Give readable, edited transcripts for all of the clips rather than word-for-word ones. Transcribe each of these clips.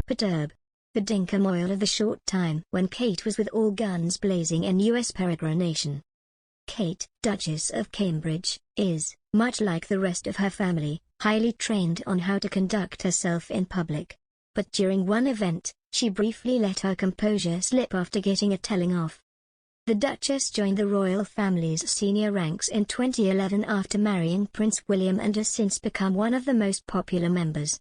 PERTURB, the Dinkum oil of the short time when Kate was with all guns blazing in US Peregrination. Kate, Duchess of Cambridge, is, much like the rest of her family, highly trained on how to conduct herself in public. But during one event, she briefly let her composure slip after getting a telling off. The Duchess joined the royal family's senior ranks in 2011 after marrying Prince William and has since become one of the most popular members.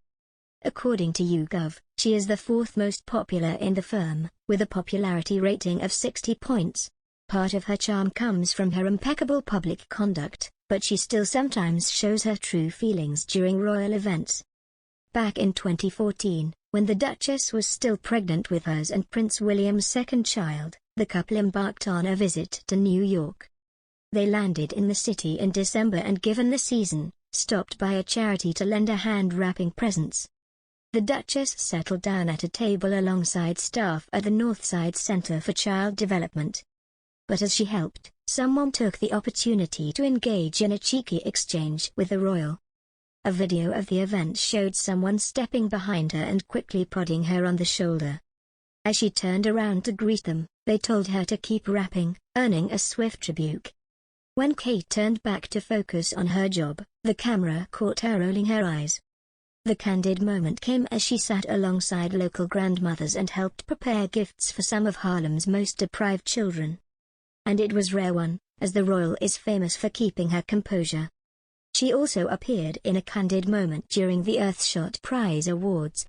According to YouGov, she is the fourth most popular in the firm, with a popularity rating of 60 points. Part of her charm comes from her impeccable public conduct, but she still sometimes shows her true feelings during royal events. Back in 2014, when the Duchess was still pregnant with hers and Prince William's second child, the couple embarked on a visit to New York. They landed in the city in December and, given the season, stopped by a charity to lend a hand wrapping presents. The Duchess settled down at a table alongside staff at the Northside Center for Child Development. But as she helped, someone took the opportunity to engage in a cheeky exchange with the royal. A video of the event showed someone stepping behind her and quickly prodding her on the shoulder. As she turned around to greet them, they told her to keep rapping, earning a swift rebuke. When Kate turned back to focus on her job, the camera caught her rolling her eyes. The candid moment came as she sat alongside local grandmothers and helped prepare gifts for some of Harlem's most deprived children. And it was rare one, as the royal is famous for keeping her composure. She also appeared in a candid moment during the Earthshot Prize Awards.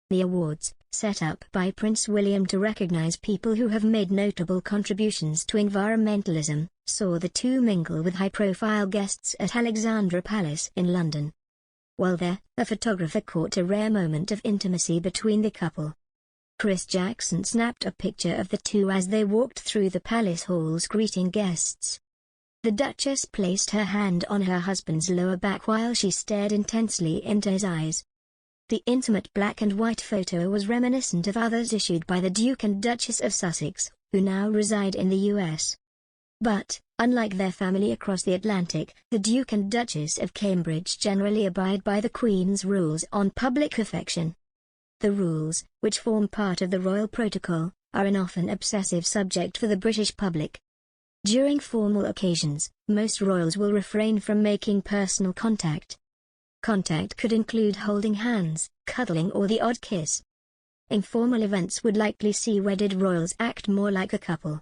The awards, set up by Prince William to recognize people who have made notable contributions to environmentalism, saw the two mingle with high-profile guests at Alexandra Palace in London. While there, a photographer caught a rare moment of intimacy between the couple. Chris Jackson snapped a picture of the two as they walked through the palace halls greeting guests. The Duchess placed her hand on her husband's lower back while she stared intensely into his eyes. The intimate black and white photo was reminiscent of others issued by the Duke and Duchess of Sussex, who now reside in the US. But, unlike their family across the Atlantic, the Duke and Duchess of Cambridge generally abide by the Queen's rules on public affection. The rules, which form part of the royal protocol, are an often obsessive subject for the British public. During formal occasions, most royals will refrain from making personal contact. Contact could include holding hands, cuddling, or the odd kiss. Informal events would likely see wedded royals act more like a couple.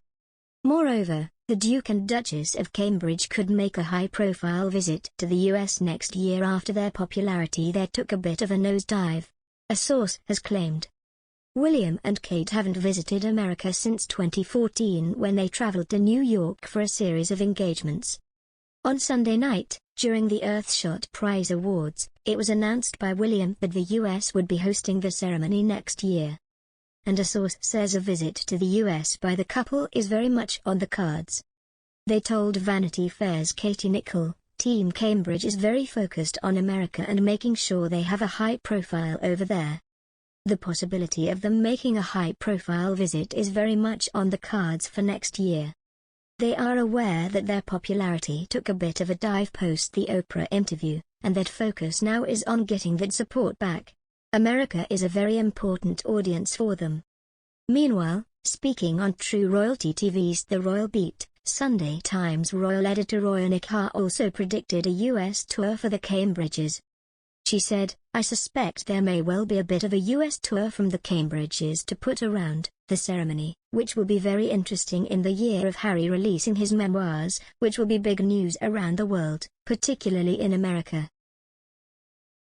Moreover, the Duke and Duchess of Cambridge could make a high-profile visit to the US next year after their popularity there took a bit of a nosedive, a source has claimed. William and Kate haven't visited America since 2014 when they traveled to New York for a series of engagements. On Sunday night, during the Earthshot Prize Awards, it was announced by William that the US would be hosting the ceremony next year. And a source says a visit to the US by the couple is very much on the cards. They told Vanity Fair's Katie Nicholl, Team Cambridge is very focused on America and making sure they have a high profile over there. The possibility of them making a high-profile visit is very much on the cards for next year. They are aware that their popularity took a bit of a dive post the Oprah interview, and that focus now is on getting that support back. America is a very important audience for them. Meanwhile, speaking on True Royalty TV's The Royal Beat, Sunday Times royal editor Royalfamily also predicted a US tour for the Cambridges. She said, "I suspect there may well be a bit of a US tour from the Cambridges to put around the ceremony, which will be very interesting in the year of Harry releasing his memoirs, which will be big news around the world, particularly in America."